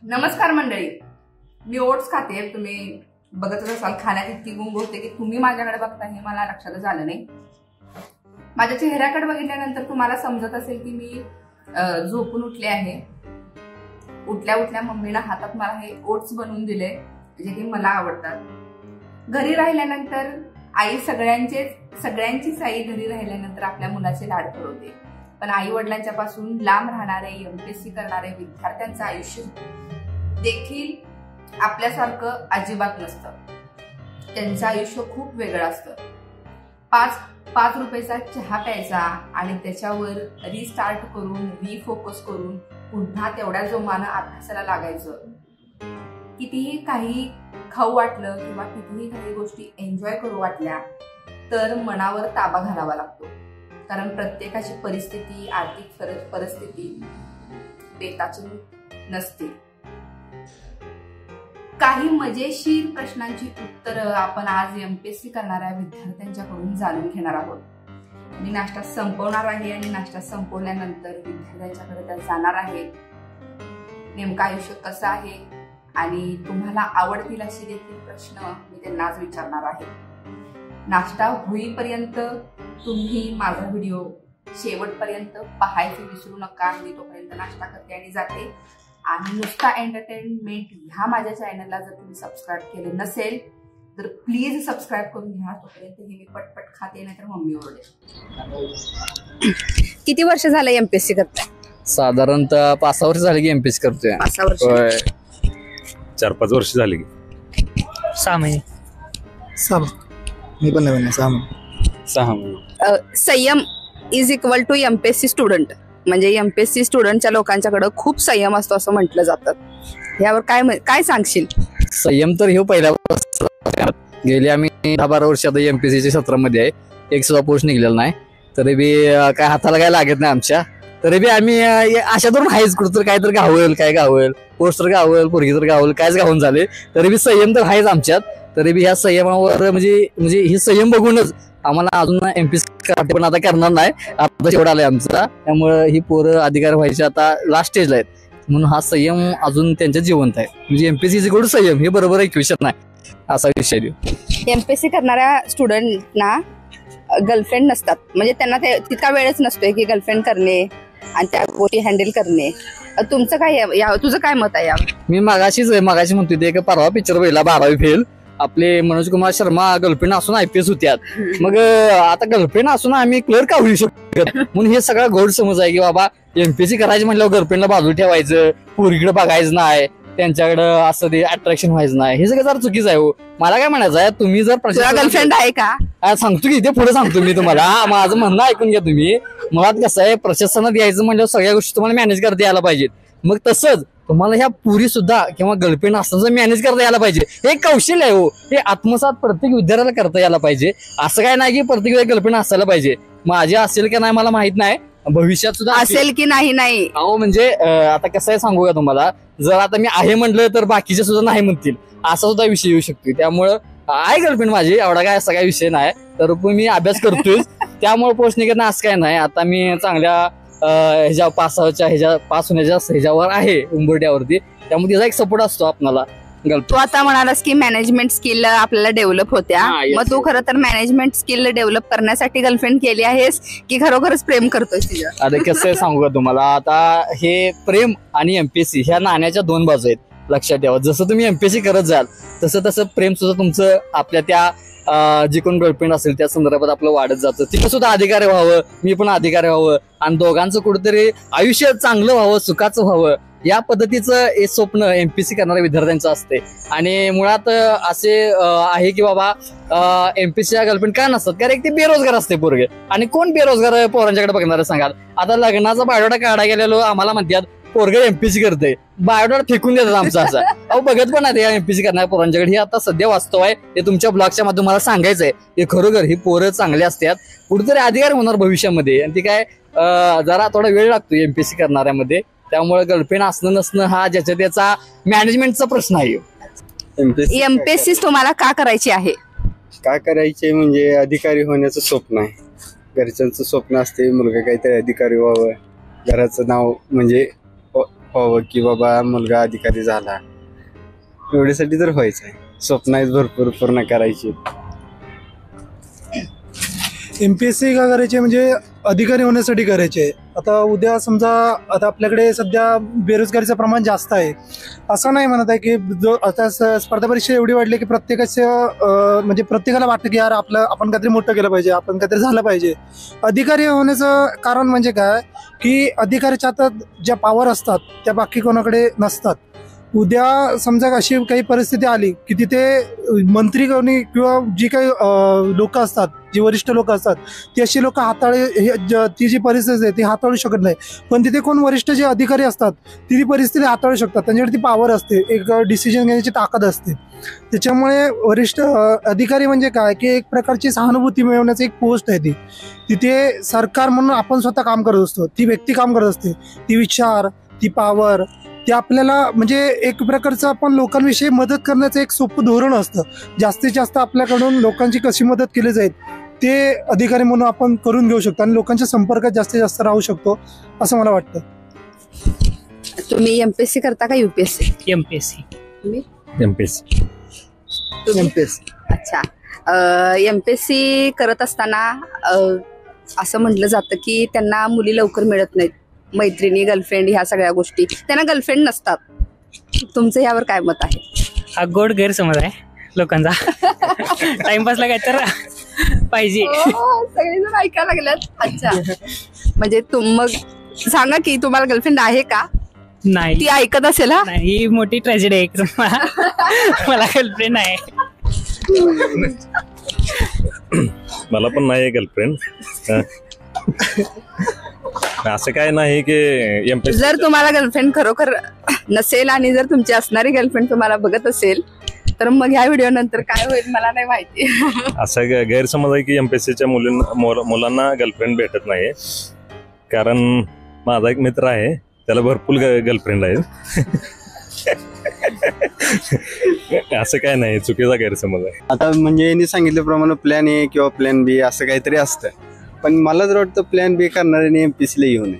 नमस्कार मंडळी, मी ओट्स खाते. तुम्ही बघतच असाल, खाण्यात इतकी गुंग होते की तुम्ही माझ्याकडे बघता हे मला लक्षातच आलं नाही. माझ्या चेहऱ्याकडे बघितल्यानंतर तुम्हाला समजत असेल की मी झोपून उठले आहे. उठल्या उठल्या मम्मीनं हातात मला हे ओट्स बनवून दिले, जे की मला आवडतात. घरी राहिल्यानंतर आई सगळ्यांचीच आई घरी राहिल्यानंतर आपल्या मुलाचे लाड करवते. पण आई वडिलांच्या पासून लांब राहणारे एमपीएससी करणारे विद्यार्थ्यांचं आयुष्य देखील आपल्यासारखं अजिबात नसतं. त्यांचं आयुष्य खूप वेगळं असतं. 5 रुपयाचा चहा प्यायचा आणि त्याच्यावर रिस्टार्ट करून रिफोकस करून पुन्हा तेवढ्या जोमानं अभ्यासाला लागायचं. कितीही काही खाऊ वाटलं किंवा कितीही काही गोष्टी एन्जॉय करू वाटल्या तर मनावर ताबा घालावा लागतो. कारण प्रत्येकाची परिस्थिती, आर्थिक परिस्थिती बेताची नसते. काही मजेशीर प्रश्नांची उत्तरं आपण आज एमपीएससी करणाऱ्या विद्यार्थ्यांच्याकडून जाणून घेणार आहोत. मी नाश्ता संपवणार आहे आणि नाश्ता संपवल्यानंतर विद्यार्थ्यांच्याकडे त्या जाणार आहे. नेमकं आयुष्य कसं आहे आणि तुम्हाला आवडतील असे देखील प्रश्न मी त्यांना आज विचारणार आहे. नाश्ता होईपर्यंत तुम्ही माझा व्हिडिओ शेवटपर्यंत पाहायचे विसरू नका. मी तोपर्यंत नाश्ता करते आणि जाते. आणि नुसता एंटरटेनमेंट ह्या माझ्या चॅनलला जर तुम्ही सबस्क्राईब केले नसेल तर प्लीज सबस्क्राईब करून घ्या. तोपर्यंत हे मी पटपट खाते, नाहीतर मम्मी ओरडेल. किती वर्ष झालं एमपीएससी करताय? साधारणतः 5-6 वर्ष झाली की एमपीएससी करतोय. 5 वर्ष? 4-5 वर्ष झाली की 6 महिने. 6 मी पण नवीन 6 महिने. 6 महिने. संयम is equal to MPSC student. म्हणजे एमपीएससी स्टुडंटच्या लोकांच्याकडे खूप संयम असतो असं म्हटलं जातं. यावर काय सांगशील? संयम तर हे पहिल्या गेले आम्ही 10-12 वर्ष आता एमपीएससीच्या क्षेत्रामध्ये आहे. एक सुद्धा पोस्ट निघलेला नाही. तरी बी काय हाताला काय लागत नाही आमच्या. तरी बी आम्ही अशा धरून आहेच. कुठं तर काय तर गावल पोस्ट तर गावल, पोरगी तर गावल, कायच गावून झाले. तरी बी संयम तर आहेच आमच्यात. तरी बी ह्या संयमावर म्हणजे ही संयम बघूनच आम्हाला अजून एमपीएससी पण आता करणार नाही. आता शेवट आलाय आमचा. त्यामुळे ही पोरं अधिकारी व्हायचे आता लास्ट स्टेजला आहेत. म्हणून हा संयम अजून त्यांच्या जिवंत आहे. म्हणजे एमपीएससी कडून संयम हे बरोबर एक विषय नाही, असा विषय. एमपीएससी करणाऱ्या स्टुडंटना गर्लफ्रेंड नसतात. म्हणजे त्यांना तितका वेळच नसतोय की गर्लफ्रेंड करणे आणि त्या गोष्टी हँडल करणे. तुमचं तुझं काय मत आहे यावर? मी मागाशी म्हणतोय ते परवा पिक्चर पहिला 12वी फेल आपले मनोज कुमार शर्मा गर्लफ्रेंड असून आयपीएस होत्यात. मग आता गर्लफ्रेंड असून आम्ही क्लिअर का होऊ शकतो? म्हणून हे सगळा गौड समज आहे की बाबा एमपीएससी करायची म्हटल्यावर गर्लफ्रेंडला बाजू ठेवायचं, पोरीकडे बघायचं नाही, त्यांच्याकडं असं ते अट्रॅक्शन व्हायचं नाही. हे सगळं जरा चुकीचं आहे. हो, मला काय म्हणायचं आहे, तुम्ही जर गर्लफ्रेंड आहे का सांगतो की ते पुढे सांगतो मी तुम्हाला. माझं म्हणणं ऐकून घ्या तुम्ही. मुळात कसं आहे, प्रशासनात यायचं म्हणजे सगळ्या गोष्टी तुम्हाला मॅनेज करता यायला पाहिजेत. मग तसंच तुम्हाला ह्या पुरी सुद्धा किंवा गर्लफ्रेंड असताना मॅनेज करता यायला पाहिजे. हे कौशल्य आहे. हो, हे आत्मसात प्रत्येक विद्यार्थ्याला करता यायला पाहिजे. असं काय नाही की प्रत्येक वेळी गर्लफ्रेंड असायला पाहिजे. माझी असेल की नाही मला माहित नाही, भविष्यात सुद्धा असेल की नाही. अहो म्हणजे आता कसं आहे सांगू का तुम्हाला, जर आता मी आहे म्हटलं तर बाकीचे सुद्धा नाही म्हणतील, असा सुद्धा विषय येऊ शकतो. त्यामुळं आहे गर्लफ्रेंड माझी, एवढा काय असा काय विषय नाही. तर मी अभ्यास करतोय त्यामुळे पोस्ट निघत नाही असं काय नाही. आता मी चांगल्या ह्याच्या पास होण्याच्या ह्याच्यावर आहे, उंबरट्यावरती. त्यामुळे तिचा एक सपोर्ट असतो आपल्याला. तू आता म्हणालास की मॅनेजमेंट स्किल आपल्याला डेव्हलप होत्या. मग तू खरं तर मॅनेजमेंट स्किल डेव्हलप करण्यासाठी गर्लफ्रेंड केली आहेस की खरोखरच प्रेम करतोय तिच्या? अरे कसं आहे सांगू का तुम्हाला, आता हे प्रेम आणि एमपीएससी ह्या नाण्याच्या 2 बाजू आहेत. लक्षात ठेवा, जसं तुम्ही एमपीएससी करत जाल तसं प्रेम सुद्धा तुमचं आपल्या त्या जी कोण गर्लफ्रेंड असेल त्या संदर्भात आपलं वाढत जातं. तिथं सुद्धा अधिकारी व्हावं, मी पण अधिकारी व्हावं आणि दोघांचं कुठेतरी आयुष्य चांगलं व्हावं, सुखाचं व्हावं, या पद्धतीचं हे स्वप्न एमपीएससी करणाऱ्या विद्यार्थ्यांचं असते. आणि मुळात असे आहे की बाबा एमपीएससीच्या गर्लफ्रेंड का नसतात, कारण एक ते बेरोजगार असते पोरगे. आणि कोण बेरोजगार पोरांच्याकडे बघणार सांगाल? आता लग्नाचा बायोडाटा काढा गेलेलो आम्हाला म्हणतात पोरगे एमपीएससी करते, बायोडाटा फेकून देतात आमचा असा. अहो बघत पण नाही एमपीएससी करणाऱ्या पोरांच्याकडे. हे आता सध्या वास्तव आहे. हे तुमच्या ब्लॉगच्या माध्यमातून मला सांगायचंय. हे खरोखर ही पोरं चांगली असतात, कुठेतरी अधिकारी होणार भविष्यामध्ये. आणि ती काय जरा थोडा वेळ लागतो एमपीएससी करणाऱ्यामध्ये. त्यामुळे गर्लफ्रेंड असणं नसणं हा ज्याच्या त्याचा मॅनेजमेंटचा प्रश्न आहे. एमपीएससी तुम्हाला का करायची आहे? का करायचे म्हणजे अधिकारी होण्याचं स्वप्न आहे. घरच्यांचं स्वप्न असते मुलगा काहीतरी अधिकारी व्हावं, घराचं नाव म्हणजे व्हावं की बाबा मुलगा अधिकारी झाला, एवढ्यासाठी तर व्हायचं आहे. स्वप्न आहेत भरपूर पूर्ण करायची. MPSC का करायचे म्हणजे अधिकारी होण्यासाठी करायचे. आता उद्या समजा आता आपल्याकडे सध्या बेरोजगारीचं प्रमाण जास्त आहे. असं नाही म्हणत आहे की जो आता स्पर्धा परीक्षा एवढी वाढली की प्रत्येकाचं म्हणजे प्रत्येकाला वाटतं की यार आपण काहीतरी मोठं केलं पाहिजे, आपण काहीतरी झालं पाहिजे. अधिकारी होण्याचं कारण म्हणजे काय की अधिकाऱ्याच्या हातात ज्या पॉवर असतात त्या बाकी कोणाकडे नसतात. उद्या समजा अशी काही परिस्थिती आली की तिथे मंत्री कोणी किंवा जी काही लोक असतात, जी वरिष्ठ लोक असतात, ती अशी लोक ती जी परिस्थिती आहे ती हाताळू शकत नाही. पण तिथे कोण वरिष्ठ जे अधिकारी असतात ती परिस्थिती हाताळू शकतात. त्यांच्याकडे ती पॉवर असते, एक डिसिजन घेण्याची ताकद असते. त्याच्यामुळे वरिष्ठ अधिकारी म्हणजे काय की एक प्रकारची सहानुभूती मिळवण्याची एक पोस्ट आहे. तिथे सरकार म्हणून आपण स्वतः काम करत असतो, ती व्यक्ती काम करत असते. ती विचार, ती पॉवर, ते आपल्याला म्हणजे एक प्रकारचं आपण लोकांविषयी मदत करण्याचं एक सोपं धोरण असतं. जास्तीत जास्त आपल्याकडून लोकांची कशी मदत केली जाईल ते अधिकारी म्हणून आपण करून घेऊ शकतो आणि लोकांच्या संपर्कात जास्तीत जास्त राहू शकतो असं मला वाटतं. तुम्ही MPSC करता का UPSC? MPSC. तुम्ही MPSC. MPSC. अच्छा. MPSC करत असताना असं म्हटलं जातं की त्यांना मुली लवकर मिळत नाहीत, मैत्रिणी, गर्लफ्रेंड, ह्या सगळ्या गोष्टी. त्यांना गर्लफ्रेंड नसतात. तुमचं यावर काय मत आहे? हा गोड गैरसमज आहे लोकांचा. टाइमपासला काय तर पाहिजे. सगळेजण ऐकायला लागल्यात. अच्छा. म्हणजे मग सांगा की तुम्हाला गर्लफ्रेंड आहे का? नाही. ती ऐकत असेल. हा, नाही, ही मोठी ट्रॅजेडी आहे. मला गर्लफ्रेंड आहे. मला पण नाही गर्लफ्रेंड. असं काय नाही की MPSC. जर तुम्हाला गर्लफ्रेंड खरोखर नसेल आणि जर तुमची असणारी गर्लफ्रेंड तुम्हाला बघत असेल तर मग ह्या व्हिडिओ नंतर काय होईल मला नाही माहिती. असा गैरसमज आहे की MPSCच्या मुलांना गर्लफ्रेंड भेटत नाही. कारण माझा एक मित्र आहे, त्याला भरपूर गर्लफ्रेंड आहेत. असं काय नाही, चुकीचा गैरसमज आहे. आता म्हणजे यांनी सांगितल्याप्रमाणे प्लॅन A किंवा प्लॅन B असं काहीतरी असतं. पण मला तर वाटतं प्लॅन B करणाऱ्याने MPSCला येऊ नये.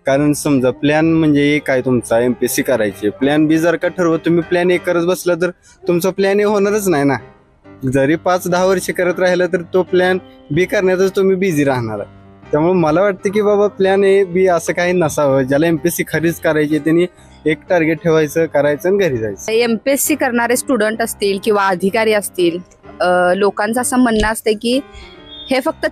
कारण समजा प्लॅन म्हणजे एक आहे तुमचा MPSC करायची, प्लॅन B जर का ठरवत तुम्ही प्लॅन A करत बसला तर तुमचा प्लॅन A होणारच नाही ना. जरी 5-10 वर्ष करत राहिलं तर तो प्लॅन B करण्यातच तुम्ही बिझी राहणार आहे. त्यामुळे मला वाटतं की बाबा प्लॅन A B असं काही नसावं. ज्याला MPSC खरीच करायची त्यांनी एक टार्गेट ठेवायचं, करायचं आणि घरी जायचं. MPSC करणारे स्टुडंट असतील किंवा अधिकारी असतील, लोकांचं असं म्हणणं असतं की हे फक्त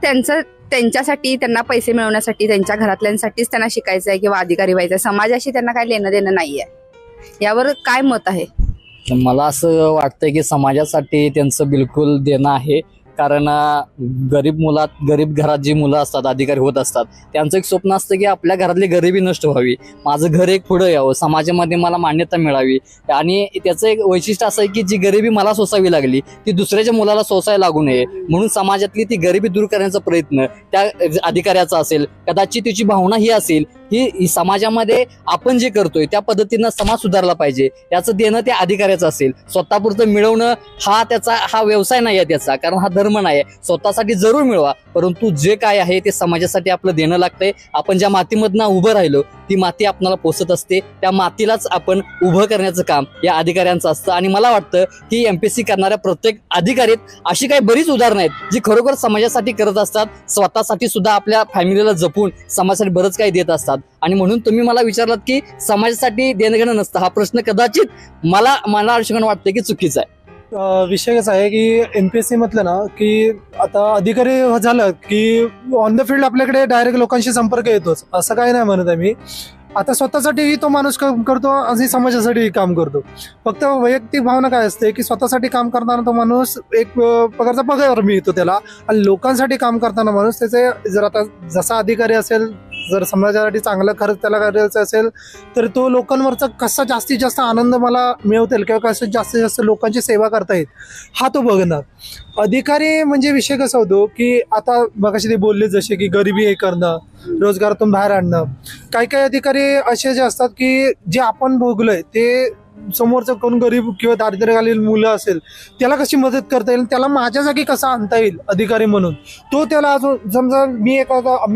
त्यांच्यासाठी, त्यांना पैसे मिळवण्यासाठी, त्यांच्या घरातल्यांसाठीच त्यांना शिकायचं आहे किंवा अधिकारी व्हायचं आहे. समाजाशी त्यांना काही लेणं देणं नाहीये. यावर काय मत आहे? मला असं वाटतंय की समाजासाठी त्यांचं बिलकुल देणं आहे. कारण गरीब घरात जी मुलं असतात, अधिकारी होत असतात, त्यांचं एक स्वप्न असतं की आपल्या घरातली गरिबी नष्ट व्हावी, माझं घर एक पुढं यावं, समाजामध्ये मला मान्यता मिळावी. आणि त्याचं एक वैशिष्ट्य असं आहे की जी गरिबी मला सोसावी लागली ती दुसऱ्याच्या मुलाला सोसायला लागू नये, म्हणून समाजातली ती गरिबी दूर करण्याचा प्रयत्न त्या अधिकाऱ्याचा असेल. कदाचित त्याची भावना ही असेल की समाजामध्ये आपण जे करतोय त्या पद्धतीनं समाज सुधारला पाहिजे, याचं देणं त्या अधिकाऱ्याचं असेल. स्वतःपुरतं मिळवणं हा व्यवसाय नाही आहे त्याचा, कारण हा धर्म नाही. स्वतःसाठी जरूर मिळवा, परंतु जे काय आहे ते समाजासाठी आपलं देणं लागतंय. आपण ज्या मातीमधनं उभं राहिलो ती माती आपल्याला पोचत असते, त्या मातीलाच आपण उभं करण्याचं काम या अधिकाऱ्यांचं असतं. आणि मला वाटतं की MPSC करणाऱ्या प्रत्येक अधिकारीत अशी काही बरीच उदाहरणं आहेत जी खरोखर समाजासाठी करत असतात, स्वतःसाठी सुद्धा आपल्या फॅमिलीला जपून समाजासाठी बरंच काही देत असतात. आणि म्हणून तुम्ही मला विचारलात की समाजासाठी देणं घेणं नसतं, हा प्रश्न कदाचित मला दृष्टिकोन वाटतं की चुकीचा आहे. विषय कसा आहे की MPSC म्हटलं ना की आता अधिकारी झालं की ऑन द फील्ड आपल्याकडे डायरेक्ट लोकांशी संपर्क येतोच, असं काही नाही म्हणत आहे मी. आता स्वतःसाठीही तो माणूस काम करतो आणि समाजासाठी काम करतो. फक्त वैयक्तिक भावना काय असते की स्वतःसाठी काम करताना तो माणूस एक प्रकारचा पगार मिळतो त्याला, आणि लोकांसाठी काम करताना माणूस त्याचे जर आता जसा अधिकारी असेल, जर समाजासाठी चांगलं खरंच त्याला करायचं असेल तर तो लोकांवरचा कसा जास्तीत जास्त आनंद मला मिळवता येईल किंवा कसं जास्तीत जास्त लोकांची सेवा करता येईल हा तो बघणार. अधिकारी म्हणजे विषय कसा होतो की आता मगाशी ते बोलले जसे की गरिबी हे करणं, रोजगारातून बाहेर आणणं. काही अधिकारी असे जे असतात की जे आपण भोगलोय ते समोरचं कोण गरीब किंवा दारिद्र्याखालील मुलं असेल त्याला कशी मदत करता येईल, त्याला माझ्या जागी कसा आणता येईल अधिकारी म्हणून, तो त्याला अजून समजा मी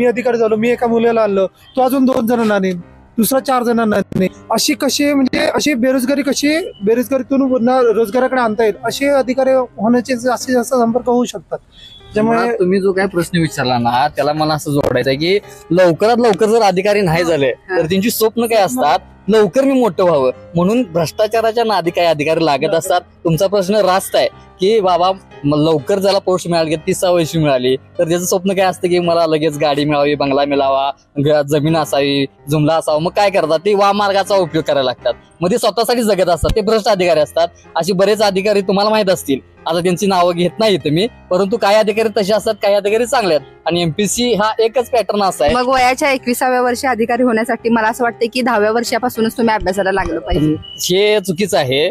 अधिकारी झालो, मी एका मुलाला आणलं, तो अजून 2 जणांना आणेल, दुसरा 4 जणांना आणेल. नाही. अशी कशी म्हणजे अशी बेरोजगारीतून पुन्हा रोजगाराकडे आणता येईल असे अधिकारी होण्याचे जास्तीत जास्त संपर्क होऊ शकतात. त्यामुळे तुम्ही जो काय प्रश्न विचारला ना त्याला मला असं जोडायचं आहे की लवकरात लवकर जर अधिकारी नाही झाले तर त्यांची स्वप्न काय असतात, लवकर मी मोठं व्हावं म्हणून भ्रष्टाचाराच्या नादी काही अधिकारी लागत असतात. तुमचा प्रश्न रास्त आहे की बाबा लवकर ज्याला पोस्ट मिळाली 30 वर्षी मिळाली तर त्याचं स्वप्न काय असतं की मला लगेच गाडी मिळावी, बंगला मिळावा, जमीन असावी, जुमला असावा. मग काय करतात ते वामार्गाचा उपयोग करायला लागतात. मग ते स्वतःसाठी जगत असतात, ते भ्रष्ट अधिकारी असतात. अशी बरेच अधिकारी तुम्हाला माहित असतील, आता त्यांची नावं घेत नाही तुम्ही, परंतु काही अधिकारी तसे असतात, काही अधिकारी चांगले आहेत. आणि एमपीसी हा एकच पॅटर्न असा आहे. मग वयाच्या 21व्या वर्षी अधिकारी होण्यासाठी मला असं वाटतं की 10व्या वर्षापासूनच तुम्ही अभ्यासाला लागलं पाहिजे. हे चुकीचं आहे.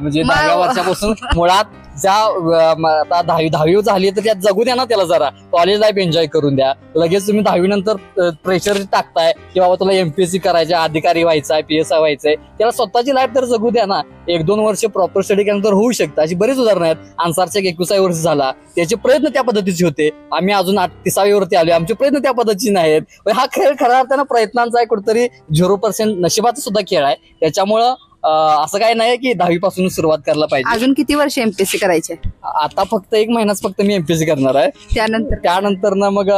म्हणजे 10व्या वर्षापासून मुळात ज्या आता 10वी झाली तर त्यात जगू द्या ना, त्याला जरा कॉलेज लाईफ एन्जॉय करून द्या. लगेच तुम्ही 10वी नंतर प्रेशर टाकताय की बाबा तुला एमपीएससी करायचं, अधिकारी व्हायचा, PSI व्हायचंय, त्याला स्वतःची लाईफ तर जगू द्या ना. 1-2 वर्ष प्रॉपर स्टडी केल्यानंतर होऊ शकतं. अशी बरीच उदाहरणं आहेत. अन्सारच्या 21 वर्ष झाला, त्याचे प्रयत्न त्या पद्धतीचे होते. आम्ही अजून 30व्या वरती आलो, आमचे प्रयत्न त्या पद्धतीचे नाहीत. हा खेळ खऱ्या अर्थानं प्रयत्नांचा आहे, कुठेतरी 0% नशिबाचा सुद्धा खेळ आहे. त्याच्यामुळं असं काय नाही की 10वी पासून सुरुवात करायला पाहिजे. अजून किती वर्ष एमपीएससी करायचे? आता फक्त 1 महिनाच फक्त मी एमपीएससी करणार आहे. त्यानंतर ना मग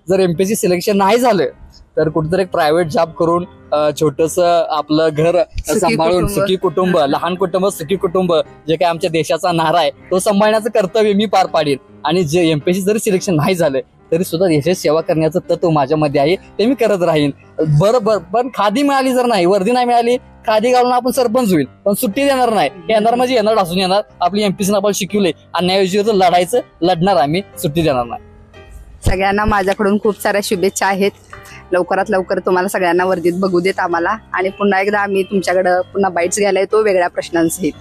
जर एमपीएससी सिलेक्शन नाही झालं तर कुठेतरी एक प्रायव्हेट जॉब करून छोटस आपलं घर सांभाळून सुखी कुटुंब, लहान कुटुंब सुखी कुटुंब, जे काही आमच्या देशाचा नारा आहे तो सांभाळण्याचं कर्तव्य मी पार पाडेन. आणि जे एमपीएससी जरी सिलेक्शन नाही झालं तरी सुद्धा देशाची सेवा करण्याचं तत्व माझ्यामध्ये आहे, ते मी करत राहीन. बरोबर. पण खादी मिळाली जर नाही, वर्दी नाही मिळाली, खादी घालून आपण सरपंच होईल, पण सुट्टी देणार नाही. येणार म्हणजे येणार, असून येणार. आपली एमपीएससी आपण शिकवले, अन्यायाविषयी लढायचं, लढणार आम्ही, सुट्टी देणार नाही. सगळ्यांना माझ्याकडून खूप साऱ्या शुभेच्छा आहेत. लवकरात लवकर तुम्हाला सगळ्यांना वर्दीत बघू देत आम्हाला. आणि पुन्हा एकदा आम्ही तुमच्याकडे पुन्हा बाईट्स घ्यायला येतो वेगळ्या प्रश्नांसहित.